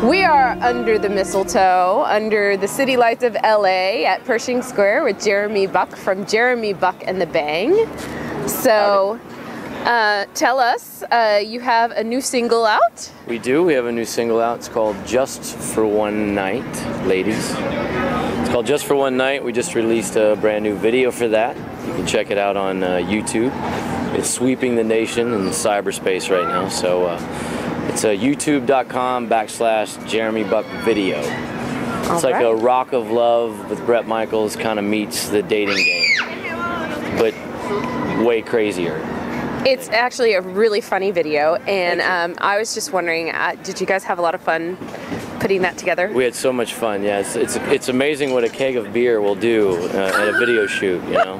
We are under the mistletoe, under the city lights of LA at Pershing Square with Jeremy Buck from Jeremy Buck and the Bang. So, tell us, you have a new single out? We do. We have a new single out. It's called Just for One Night, ladies. It's called Just for One Night. We just released a brand new video for that. You can check it out on YouTube. It's sweeping the nation in cyberspace right now. So it's youtube.com/Jeremy Buck Video. It's like a Rock of Love with Bret Michaels kind of meets the dating game, but way crazier. It's actually a really funny video, and I was just wondering, did you guys have a lot of fun putting that together? We had so much fun. Yeah, it's amazing what a keg of beer will do at a video shoot. You know.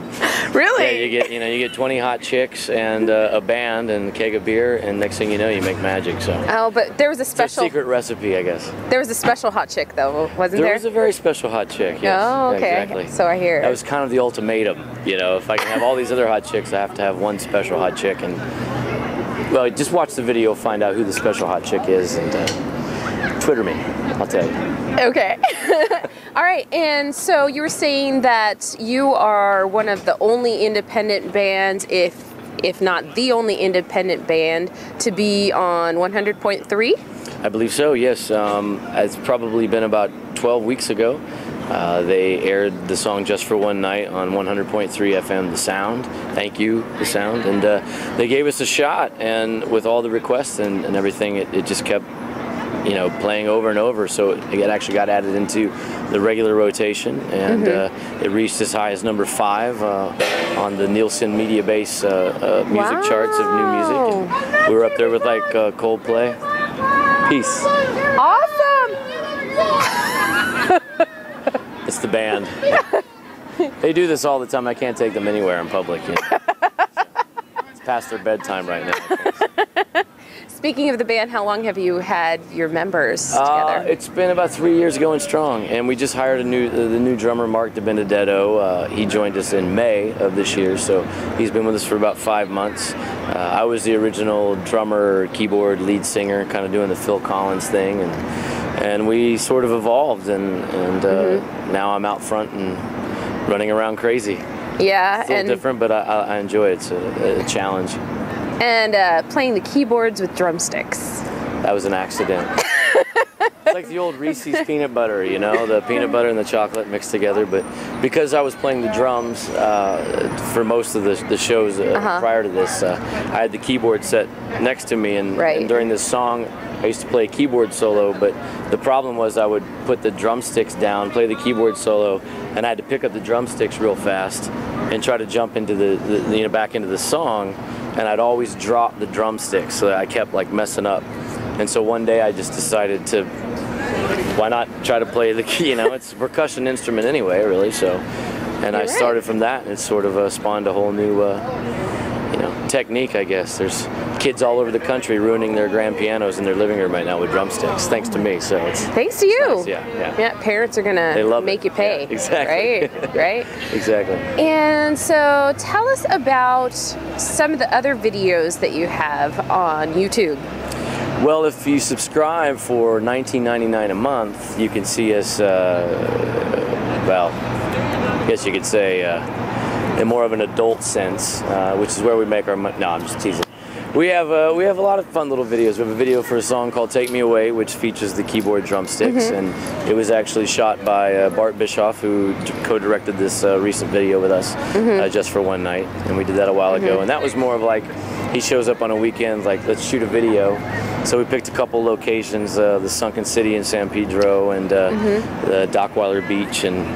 Really? Yeah, you get 20 hot chicks and a band and a keg of beer, and next thing you know, you make magic. So. Oh, but there was a special. It's a secret recipe, I guess. There was a special hot chick, though, wasn't there? There was a very special hot chick. Yes. Oh, okay. Yeah, exactly. So I hear. That was kind of the ultimatum. You know, if I can have all these other hot chicks, I have to have one special hot chick. And well, just watch the video, find out who the special hot chick is, and Twitter me. I'll tell you. Okay. All right. And so you were saying that you are one of the only independent bands, if not the only independent band, to be on 100.3? I believe so, yes. It's probably been about 12 weeks ago. They aired the song Just for One Night on 100.3 FM, The Sound. Thank you, The Sound. And they gave us a shot, and with all the requests and everything, it just kept, you know, playing over and over. So it actually got added into the regular rotation, and it reached as high as number 5 on the Nielsen Media Base music charts of new music. And we were up there with like Coldplay. Peace. Awesome. It's the band. They do this all the time. I can't take them anywhere in public. You know? It's past their bedtime right now. Speaking of the band, how long have you had your members together? It's been about 3 years going strong, and we just hired the new drummer, Mark DiBenedetto. He joined us in May of this year, so he's been with us for about 5 months. I was the original drummer, keyboard, lead singer, kind of doing the Phil Collins thing, and we sort of evolved, and now I'm out front and running around crazy. Yeah, it's a little different, but I enjoy it. It's a challenge. And playing the keyboards with drumsticks. That was an accident. It's like the old Reese's peanut butter, you know, the peanut butter and the chocolate mixed together. But because I was playing the drums for most of the shows prior to this, I had the keyboard set next to me, and during this song, I used to play a keyboard solo, but the problem was I would put the drumsticks down, play the keyboard solo, and I had to pick up the drumsticks real fast and try to jump into back into the song, and I'd always drop the drumsticks, so that I kept like messing up. And so one day I just decided to, why not try to play the key, you know, it's a percussion instrument anyway, really, so, and I started from that, and it sort of spawned a whole new, you know, technique, I guess. There's kids all over the country ruining their grand pianos in their living room right now with drumsticks, thanks to me. So it's thanks to you. Nice. Yeah. Parents are gonna make you pay. Yeah, exactly. Right. Exactly. And so, tell us about some of the other videos that you have on YouTube. Well, if you subscribe for $19.99 a month, you can see us. Well, I guess you could say. In more of an adult sense, which is where we make our money. No, I'm just teasing. We have a lot of fun little videos. We have a video for a song called Take Me Away, which features the keyboard drumsticks, and it was actually shot by Bart Bischoff, who co-directed this recent video with us, Just for One Night, and we did that a while ago. And that was more of like, he shows up on a weekend, like, let's shoot a video. So we picked a couple locations, the Sunken City in San Pedro and the Dockweiler Beach, and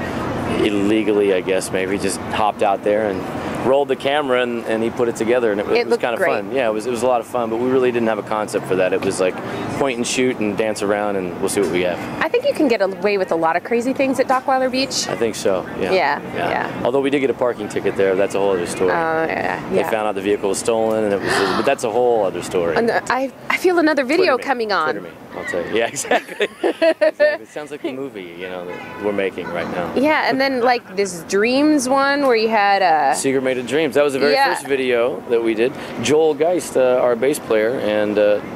illegally, I guess, maybe just hopped out there and rolled the camera, and he put it together, and it was kind of fun. Yeah, it was a lot of fun, but we really didn't have a concept for that. It was like point and shoot and dance around, and we'll see what we have. I think you can get away with a lot of crazy things at Dockweiler Beach. I think so, yeah. Yeah. Although we did get a parking ticket there, that's a whole other story. They found out the vehicle was stolen, and but that's a whole other story. And I feel another video coming on. Twitter me. I'll tell you. Yeah, exactly. It sounds like a movie, you know, that we're making right now. Yeah, and then like this Dreams one where you had Secret Stairway to Dreams. That was the very first video that we did. Joel Geist, our bass player and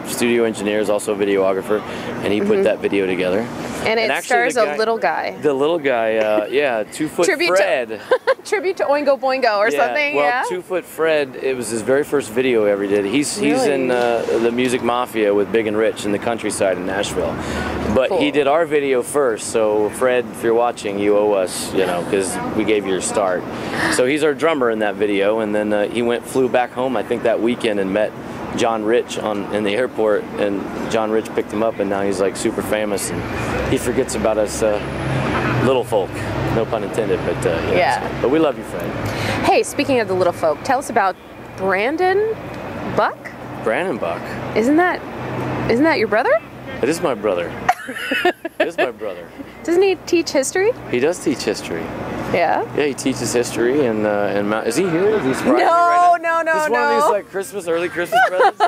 studio engineer, is also a videographer, and he put that video together. And it stars a little guy. The little guy, yeah, 2 Foot Fred. Tribute to Oingo Boingo or something, well, 2 Foot Fred, it was his very first video he ever did. He's in the Music Mafia with Big and Rich in the countryside in Nashville. But he did our video first, so Fred, if you're watching, you owe us, you know, because we gave you your start. So he's our drummer in that video, and then he flew back home, I think, that weekend and met John Rich in the airport, and John Rich picked him up, and now he's like super famous, and he forgets about us little folk, no pun intended, but yeah. But we love you, Fred. Hey, speaking of the little folk, tell us about Brandon Buck? Brandon Buck. Isn't that your brother? It is my brother. It is my brother. Doesn't he teach history? He does teach history. Yeah? Yeah, he teaches history, and is he here? Is he surprising me right now? No. Is this one of these like early Christmas presents?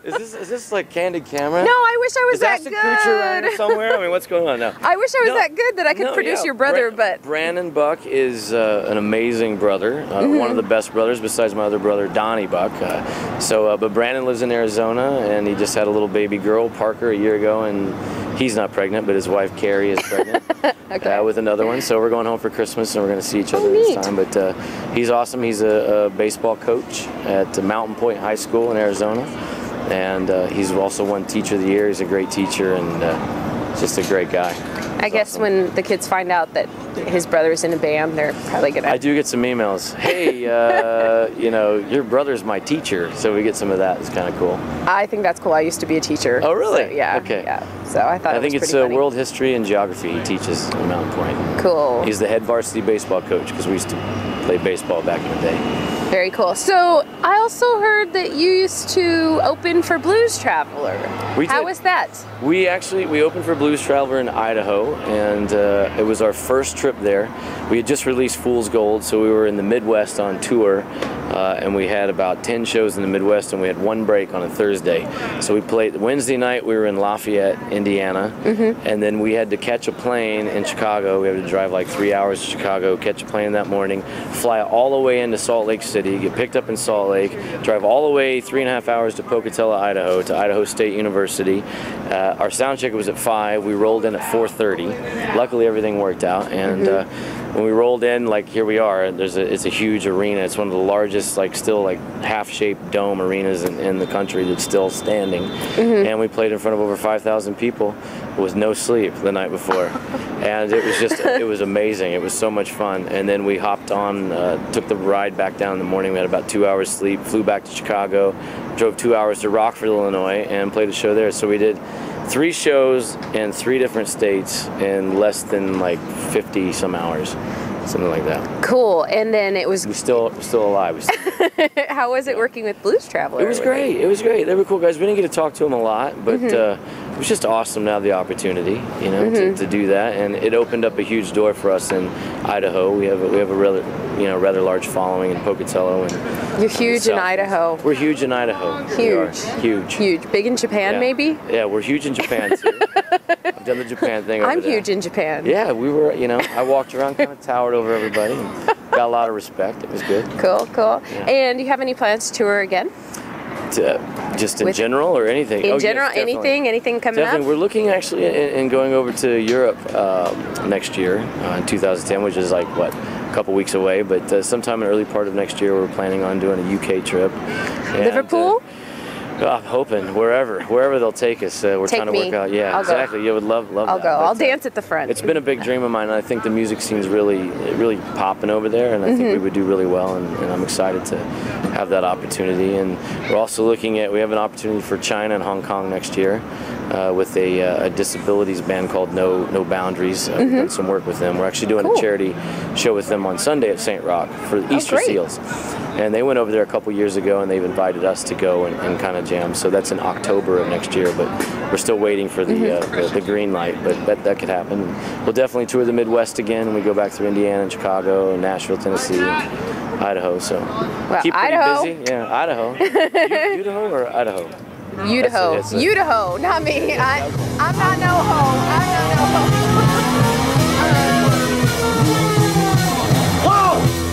Is this like candid camera? No, I wish I was that good. Is Ashton Kutcher around here somewhere? I mean, what's going on now? I wish I was that good that I could produce your brother, but... Brandon Buck is an amazing brother, one of the best brothers besides my other brother, Donnie Buck. But Brandon lives in Arizona, and he just had a little baby girl, Parker, a year ago, and he's not pregnant, but his wife, Carrie, is pregnant with another one. So we're going home for Christmas, and we're going to see each other this time. But he's awesome. He's a baseball coach at Mountain Point High School in Arizona. And he's also won Teacher of the Year. He's a great teacher and just a great guy. I guess when the kids find out that his brother's in a band, they're probably gonna... I do get some emails. Hey, you know, your brother's my teacher. So we get some of that. It's kind of cool. I think that's cool. I used to be a teacher. Oh, really? So, yeah. Okay. Yeah. So I thought I think it's funny. world history and geography he teaches at Mountain Point. Cool. He's the head varsity baseball coach because we used to play baseball back in the day. Very cool. So I also heard that you used to open for Blues Traveler. How was that? We opened for Blues Traveler in Idaho, and it was our first trip there. We had just released Fool's Gold, so we were in the Midwest on tour, and we had about 10 shows in the Midwest, and we had one break on a Thursday. So we played Wednesday night. We were in Lafayette, Indiana, and then we had to catch a plane in Chicago. We had to drive like 3 hours to Chicago, catch a plane that morning, fly all the way into Salt Lake City, get picked up in Salt Lake, drive all the way 3.5 hours to Pocatello, Idaho, to Idaho State University. Our sound check was at 5. We rolled in at 4:30. Luckily, everything worked out, and when we rolled in, like here we are. It's a huge arena. It's one of the largest, still half-shaped dome arenas in the country that's still standing. And we played in front of over 5,000 people with no sleep the night before, and it was just it was amazing. It was so much fun. And then we hopped on, took the ride back down in the morning. We had about 2 hours sleep. Flew back to Chicago, drove 2 hours to Rockford, Illinois, and played a show there. So we did 3 shows in 3 different states in less than 50 some hours, something like that. Cool. And then it was... We're still alive. How was it working with Blues Traveler? It was great. It was great. They were cool guys. We didn't get to talk to them a lot, but it was just awesome to have the opportunity, you know, to do that. And it opened up a huge door for us in Idaho. We have a rather large following in Pocatello. And you're huge in Idaho. We're huge in Idaho. Huge. Huge. Big in Japan, maybe? Yeah, we're huge in Japan too. I've done the Japan thing over there. I'm huge in Japan. Yeah, we were, I walked around, kind of towered over everybody. And got a lot of respect. It was good. Cool. Yeah. And do you have any plans to tour again? Just in general or anything? In general, yes, anything coming up? We're looking actually in going over to Europe next year in 2010, which is a couple weeks away, but sometime in the early part of next year we're planning on doing a UK trip. And, Liverpool? I'm hoping wherever they'll take us. We're trying to work out. Yeah, exactly. You would love that. I'll go. I'll dance at the front. It's been a big dream of mine, and I think the music scene's really popping over there, and I think we would do really well, and I'm excited to have that opportunity. And we're also looking at, we have an opportunity for China and Hong Kong next year with a disabilities band called No Boundaries. We've done some work with them. We're actually doing a charity show with them on Sunday at St. Rock for the Easter Seals. And they went over there a couple years ago, and they've invited us to go and kind of jam. So that's in October of next year, but we're still waiting for the green light. But that could happen. We'll definitely tour the Midwest again when we go back through Indiana and Chicago and Nashville, Tennessee, and Idaho. So keep pretty busy. Yeah, Idaho. Idaho or Idaho? Idaho. Idaho, not me. I'm not no ho. I'm not no ho.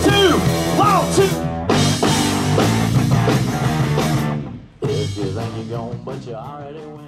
1, 2, 1, 2. but you already win.